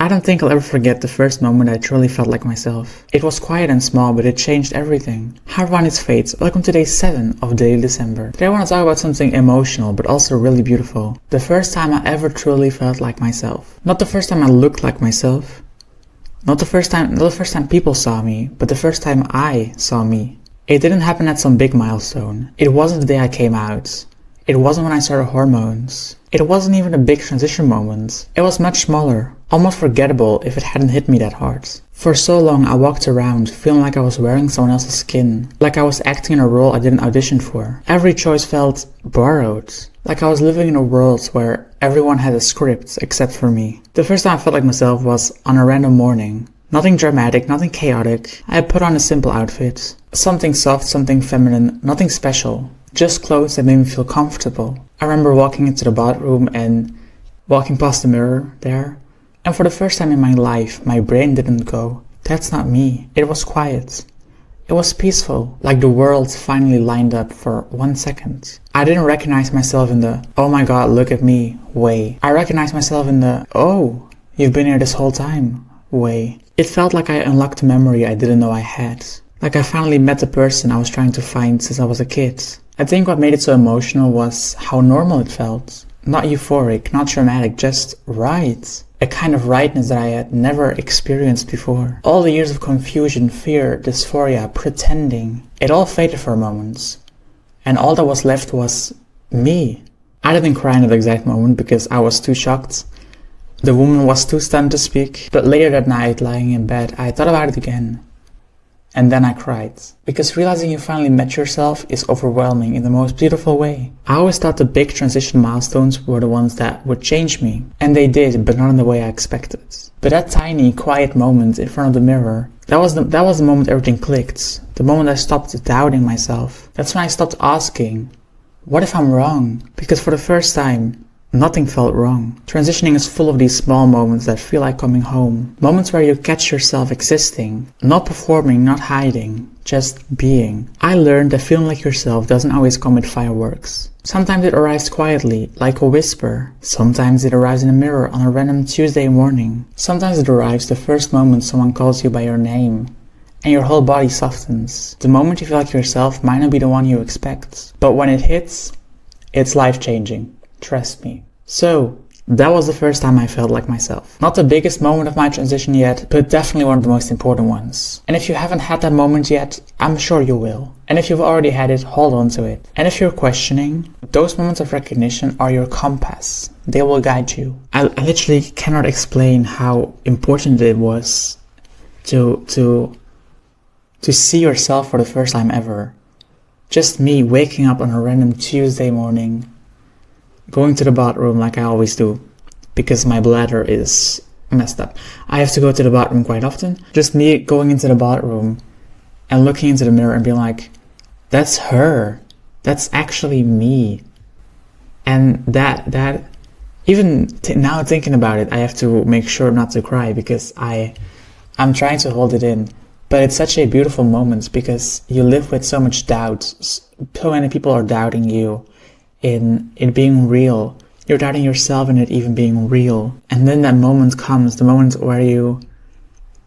I don't think I'll ever forget the first moment I truly felt like myself. It was quiet and small, but it changed everything. Hi everyone, it's Fates. Welcome to day 7 of daily December. Today I want to talk about something emotional, but also really beautiful. The first time I ever truly felt like myself. Not the first time I looked like myself. Not the first time people saw me, but the first time I saw me. It didn't happen at some big milestone. It wasn't the day I came out. It wasn't when I started hormones. It wasn't even a big transition moment. It was much smaller, almost forgettable if it hadn't hit me that hard. For so long I walked around feeling like I was wearing someone else's skin, like I was acting in a role I didn't audition for. Every choice felt borrowed, like I was living in a world where everyone had a script except for me. The first time I felt like myself was on a random morning. Nothing dramatic, nothing chaotic. I had put on a simple outfit. Something soft, something feminine, nothing special. Just clothes that made me feel comfortable. I remember walking into the bathroom and walking past the mirror there. And for the first time in my life, my brain didn't go, "That's not me." It was quiet. It was peaceful, like the world finally lined up for 1 second. I didn't recognize myself in the, "Oh my god, look at me" way. I recognized myself in the, "Oh, you've been here this whole time" way. It felt like I unlocked a memory I didn't know I had. Like I finally met the person I was trying to find since I was a kid. I think what made it so emotional was how normal it felt. Not euphoric, not dramatic, just right. A kind of rightness that I had never experienced before. All the years of confusion, fear, dysphoria, pretending, it all faded for a moment. And all that was left was me. I didn't cry in that exact moment because I was too shocked. The woman was too stunned to speak. But later that night, lying in bed, I thought about it again. And then I cried. Because realizing you finally met yourself is overwhelming in the most beautiful way. I always thought the big transition milestones were the ones that would change me. And they did, but not in the way I expected. But that tiny, quiet moment in front of the mirror, that was the moment everything clicked. The moment I stopped doubting myself. That's when I stopped asking, what if I'm wrong? Because for the first time, nothing felt wrong. Transitioning is full of these small moments that feel like coming home. Moments where you catch yourself existing. Not performing, not hiding, just being. I learned that feeling like yourself doesn't always come with fireworks. Sometimes it arrives quietly, like a whisper. Sometimes it arrives in a mirror on a random Tuesday morning. Sometimes it arrives the first moment someone calls you by your name. And your whole body softens. The moment you feel like yourself might not be the one you expect. But when it hits, it's life-changing. Trust me. So, that was the first time I felt like myself. Not the biggest moment of my transition yet, but definitely one of the most important ones. And if you haven't had that moment yet, I'm sure you will. And if you've already had it, hold on to it. And if you're questioning, those moments of recognition are your compass. They will guide you. I literally cannot explain how important it was to see yourself for the first time ever. Just me waking up on a random Tuesday morning, going to the bathroom like I always do, because my bladder is messed up. I have to go to the bathroom quite often. Just me going into the bathroom and looking into the mirror and being like, that's her. That's actually me. And that even now thinking about it, I have to make sure not to cry because I'm trying to hold it in. But it's such a beautiful moment because you live with so much doubt. So many people are doubting you in it being real. You're doubting yourself in it even being real. And then that moment comes, the moment where you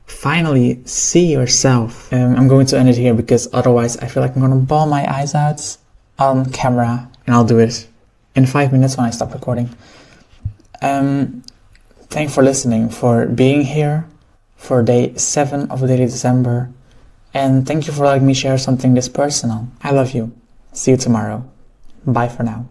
finally see yourself. I'm going to end it here because otherwise I feel like I'm gonna bawl my eyes out on camera, and I'll do it in 5 minutes when I stop recording. Thank you for listening, for being here for day 7 of daily December, and thank you for letting me share something this personal. I love you. See you tomorrow. Bye for now.